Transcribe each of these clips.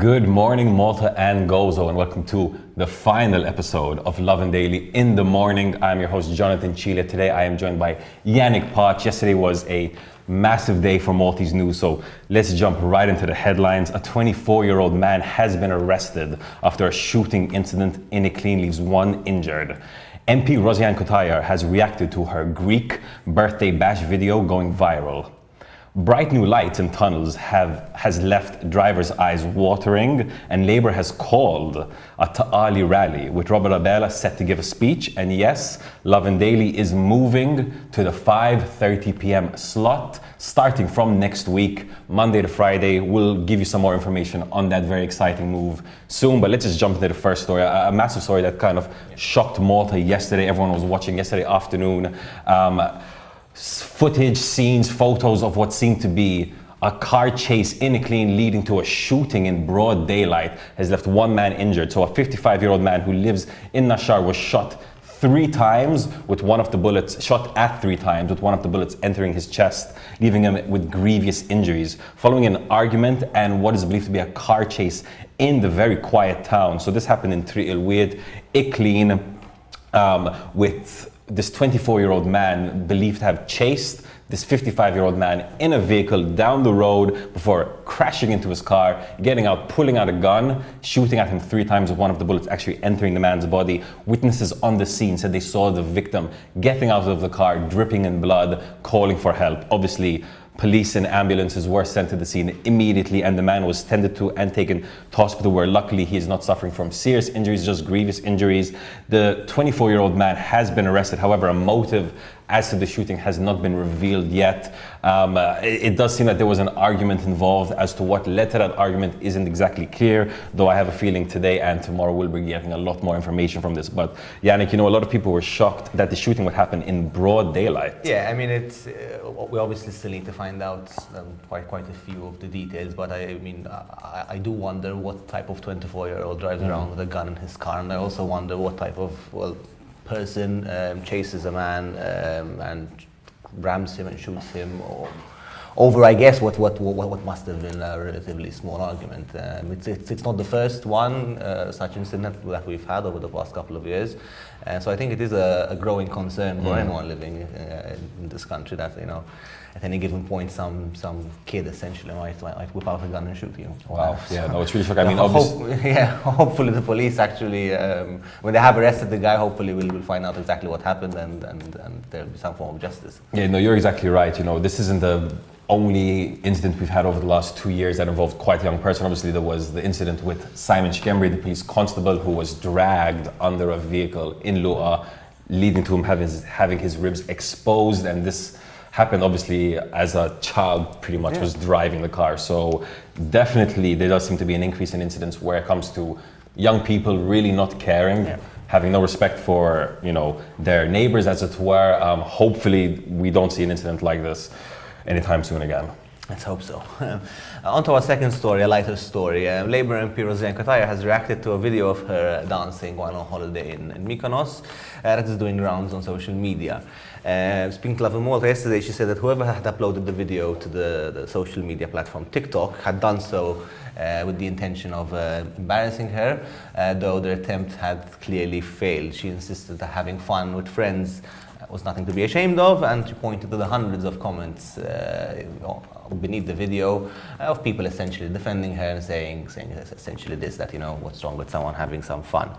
Good morning, Malta and Gozo, and welcome to the final episode of Lovin Daily in the morning. I'm your host, Jonathan Chile. Today I am joined by Yannick Potch. Yesterday was a massive day for Maltese news, so let's jump right into the headlines. A 24-year-old man has been arrested after a shooting incident in IKLIN leaves one injured. MP ROSIANNE has reacted to her Greek birthday bash video going viral. Bright new lights in tunnels has left drivers' eyes watering, and Labour has called a QALI rally with ABELA set to give a speech. And yes, Lovin Daily is moving to the 5:30 p.m. slot starting from next week, Monday to Friday. We'll give you some more information on that very exciting move soon, but let's just jump into the first story, a massive story that kind of shocked Malta yesterday. Everyone was watching yesterday afternoon. Footage, scenes, photos of what seemed to be a car chase in IKLIN leading to a shooting in broad daylight has left one man injured. So a 55-year-old man who lives in Nashar was shot at 3 times with one of the bullets entering his chest, leaving him with grievous injuries following an argument and what is believed to be a car chase in the very quiet town. So this happened in Triq IKLIN, with this 24-year-old man believed to have chased this 55-year-old man in a vehicle down the road before crashing into his car, getting out, pulling out a gun, shooting at him 3 times with one of the bullets actually entering the man's body. Witnesses on the scene said they saw the victim getting out of the car, dripping in blood, calling for help. Obviously, police and ambulances were sent to the scene immediately, and the man was tended to and taken to hospital, where luckily he is not suffering from serious injuries, just grievous injuries. The 24-year-old man has been arrested. However, a motive as to the shooting has not been revealed yet. It does seem that there was an argument involved. As to what led to that argument isn't exactly clear, though I have a feeling today and tomorrow we'll be getting a lot more information from this. But Yannick, a lot of people were shocked that the shooting would happen in broad daylight. Yeah, I mean, it's we obviously still need to find out quite a few of the details, but I do wonder what type of 24-year-old drives around with a gun in his car, and I also wonder what type of person chases a man and rams him and shoots him over, I guess, what must have been a relatively small argument. It's not the first one such incident that we've had over the past couple of years, so I think it is a growing concern for anyone living in this country that at any given point some kid essentially might whip out a gun and shoot you. Wow. Yeah, no, it's really shocking. I mean, obviously, hopefully the police actually, when they have arrested the guy, hopefully we'll find out exactly what happened and there'll be some form of justice. Yeah, no, you're exactly right. This isn't the only incident we've had over the last 2 years that involved quite a young person. Obviously, there was the incident with Simon Shkembri, the police constable, who was dragged under a vehicle in Luqa, leading to him having his ribs exposed, and this happened obviously as a child pretty much was driving the car. So definitely there does seem to be an increase in incidents where it comes to young people really not caring, having no respect for their neighbors, as it were. Hopefully we don't see an incident like this anytime soon again. Let's hope so. On to our second story, a lighter story. Labour MP ROSIANNE has reacted to a video of her dancing while on holiday in Mykonos that is doing rounds on social media. Speaking to Lovin Malta yesterday, she said that whoever had uploaded the video to the social media platform TikTok had done so with the intention of embarrassing her, though their attempt had clearly failed. She insisted that having fun with friends was nothing to be ashamed of, and she pointed to the hundreds of comments beneath the video of people essentially defending her and saying essentially this, that what's wrong with someone having some fun.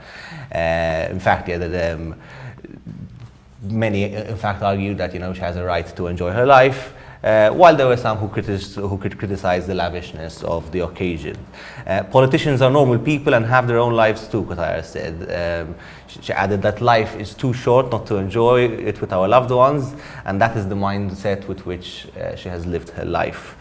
In fact, many in fact argued that she has a right to enjoy her life, while there were some who criticized the lavishness of the occasion. Politicians are normal people and have their own lives too, QATAJAR said. She added that life is too short not to enjoy it with our loved ones, and that is the mindset with which she has lived her life.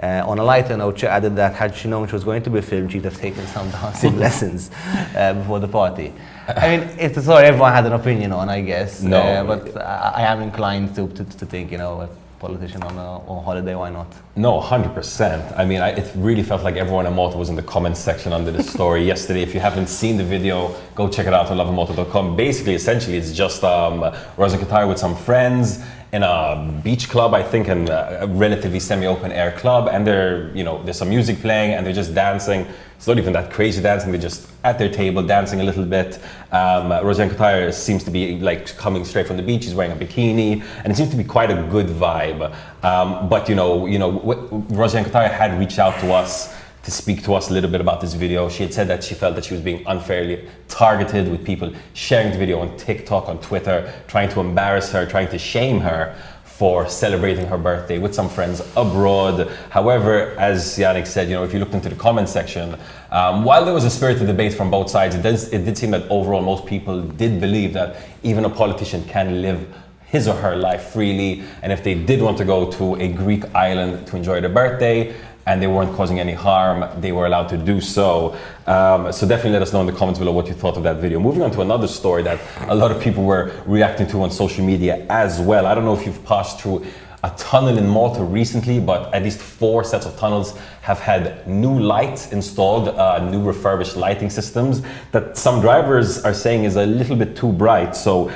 On a lighter note, she added that had she known she was going to be filmed, she'd have taken some dancing lessons before the party. I mean, it's a story everyone had an opinion on, I guess. But I am inclined to think, a politician on holiday, why not? No, 100%. I mean, it really felt like everyone in Malta was in the comments section under this story yesterday. If you haven't seen the video, go check it out on lovinmalta.com. Basically, essentially, it's just ROSIANNE with some friends in a beach club, I think, and a relatively semi-open air club, and there's some music playing, and they're just dancing. It's not even that crazy dancing, they're just at their table dancing a little bit. Rosianne CUTAJAR seems to be like coming straight from the beach, she's wearing a bikini, and it seems to be quite a good vibe. But Rosianne CUTAJAR had reached out to us to speak to us a little bit about this video. She had said that she felt that she was being unfairly targeted with people sharing the video on TikTok, on Twitter, trying to embarrass her, trying to shame her for celebrating her birthday with some friends abroad. However, as Yannick said, if you looked into the comment section, while there was a spirited debate from both sides, it did seem that overall most people did believe that even a politician can live his or her life freely, and if they did want to go to a Greek island to enjoy their birthday, and they weren't causing any harm, they were allowed to do so. So definitely let us know in the comments below what you thought of that video. Moving on to another story that a lot of people were reacting to on social media as well. I don't know if you've passed through a tunnel in Malta recently, but at least 4 sets of tunnels have had new lights installed, new refurbished lighting systems that some drivers are saying is a little bit too bright. So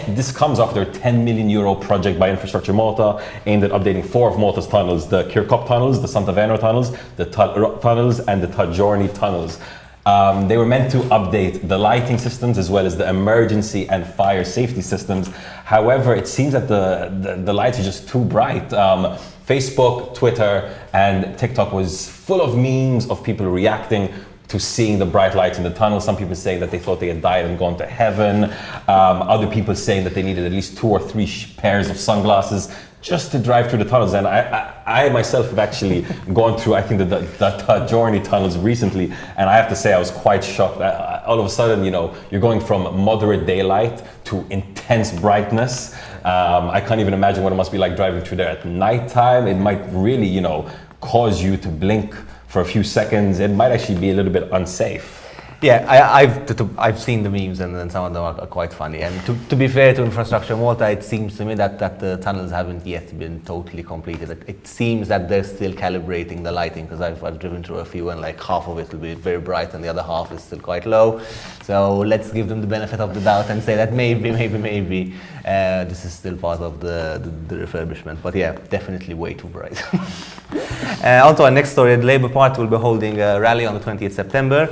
this comes after a €10 million project by Infrastructure Malta aimed at updating 4 of Malta's tunnels, the Kirkop tunnels, the Santa Venera tunnels, the tunnels, and the Tajorni tunnels. They were meant to update the lighting systems as well as the emergency and fire safety systems. However, it seems that the lights are just too bright. Facebook, Twitter, and TikTok was full of memes of people reacting to seeing the bright lights in the tunnel. Some people saying that they thought they had died and gone to heaven. Other people saying that they needed at least 2 or 3 pairs of sunglasses just to drive through the tunnels. And I myself have actually gone through, I think, the Tajorni tunnels recently, and I have to say I was quite shocked. All of a sudden, you're going from moderate daylight to intense brightness. I can't even imagine what it must be like driving through there at nighttime. It might really, cause you to blink for a few seconds. It might actually be a little bit unsafe. Yeah, I've seen the memes, and then some of them are quite funny. And to be fair to Infrastructure Malta, it seems to me that the tunnels haven't yet been totally completed. It seems that they're still calibrating the lighting, because I've driven through a few, and like half of it will be very bright and the other half is still quite low. So let's give them the benefit of the doubt and say that maybe this is still part of the refurbishment. But yeah, definitely way too bright. On to our next story. The Labour Party will be holding a rally on the 20th September.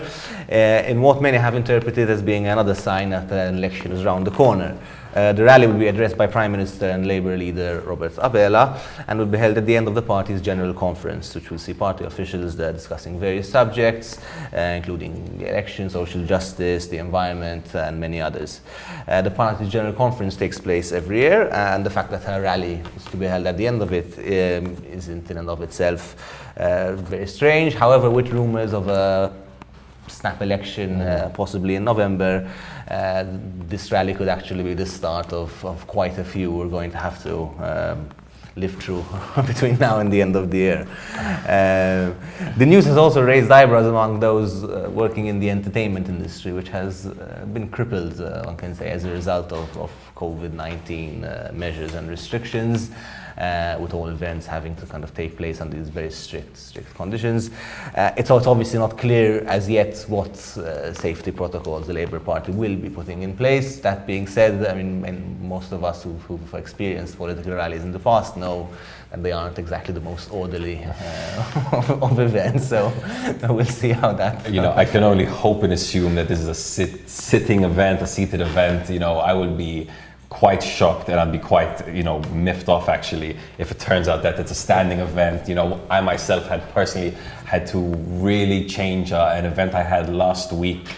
In what many have interpreted as being another sign that an election is around the corner. The rally will be addressed by Prime Minister and Labour leader Robert ABELA, and will be held at the end of the party's general conference, which will see party officials discussing various subjects, including the election, social justice, the environment, and many others. The party's general conference takes place every year, and the fact that a rally is to be held at the end of it isn't in and of itself very strange. However, with rumours of a snap election possibly in November, this rally could actually be the start of quite a few we're going to have to live through between now and the end of the year. The news has also raised eyebrows among those working in the entertainment industry, which has been crippled, one can say, as a result of COVID-19 measures and restrictions. With all events having to kind of take place under these very strict conditions. It's obviously not clear as yet what safety protocols the Labour Party will be putting in place. That being said, I mean, and most of us who've experienced political rallies in the past know that they aren't exactly the most orderly of events. So we'll see how that goes. I can only hope and assume that this is a sitting event, a seated event. I would be quite shocked, and I'd be quite, miffed off actually if it turns out that it's a standing event. I myself had personally had to really change an event I had last week.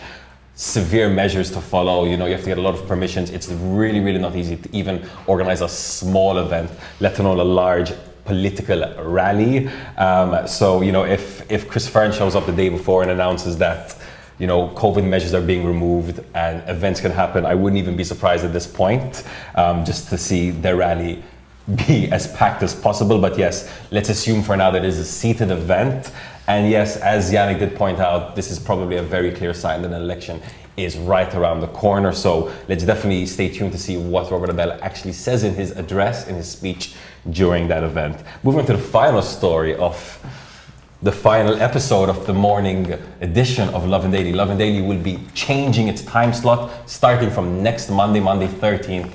Severe measures to follow, you have to get a lot of permissions. It's really, really not easy to even organize a small event, let alone a large political rally. So, if Chris Fearn shows up the day before and announces that COVID measures are being removed and events can happen, I wouldn't even be surprised at this point, just to see the rally be as packed as possible. But yes, let's assume for now that it is a seated event. And yes, as Yannick did point out, this is probably a very clear sign that an election is right around the corner. So let's definitely stay tuned to see what Robert ABELA actually says in his address, in his speech during that event. Moving on to the final story of the final episode of the morning edition of Lovin Daily. Lovin Daily will be changing its time slot starting from next Monday, Monday 13th,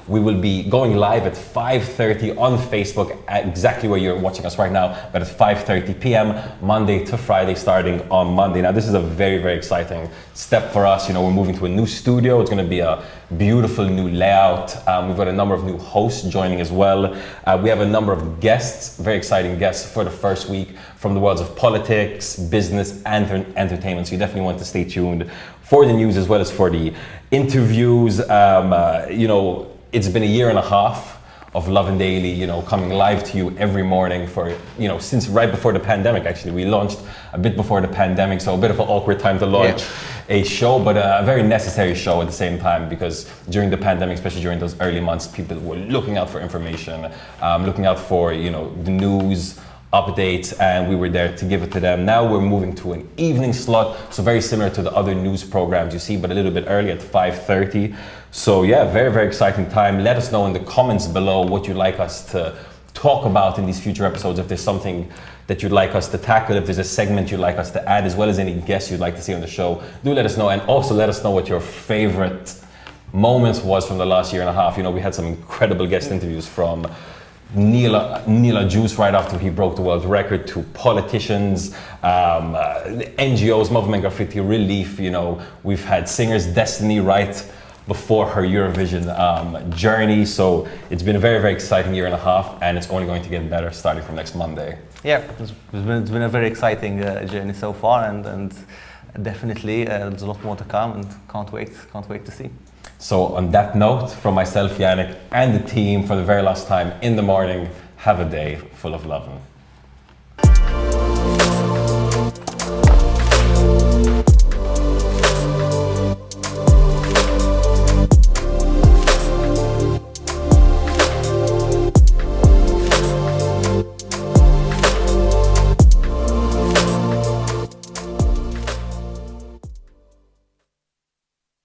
We will be going live at 5:30 on Facebook, at exactly where you're watching us right now, but at 5:30 p.m. Monday to Friday, starting on Monday. Now, this is a very, very exciting step for us. You know, we're moving to a new studio. It's going to be a beautiful new layout. We've got a number of new hosts joining as well. We have a number of guests, very exciting guests for the first week from the worlds of politics, business, and entertainment. So you definitely want to stay tuned for the news as well as for the interviews. You know, it's been a year and a half of Lovin Daily, you know, coming live to you every morning for, you know, since right before the pandemic. Actually, we launched a bit before the pandemic, so a bit of an awkward time to launch a show, but a very necessary show at the same time, because during the pandemic, especially during those early months, people were looking out for information, looking out for, you know, the news, updates, and we were there to give it to them. Now we're moving to an evening slot, so very similar to the other news programs you see, but a little bit early at 5:30. So yeah, very, very exciting time. Let us know in the comments below what you'd like us to talk about in these future episodes. If there's something that you'd like us to tackle, if there's a segment you'd like us to add, as well as any guests you'd like to see on the show, do let us know. And also let us know what your favorite moments was from the last year and a half. You know, we had some incredible guest interviews, from Neela Juice right after he broke the world record, to politicians, NGOs, Movement Graffiti Relief. You know, we've had singers Destiny right before her Eurovision journey. So it's been a very, very exciting year and a half, and it's only going to get better starting from next Monday. Yeah, it's been a very exciting journey so far, and definitely there's a lot more to come, and can't wait to see. So on that note, from myself, Yannick, and the team, for the very last time in the morning, have a day full of love.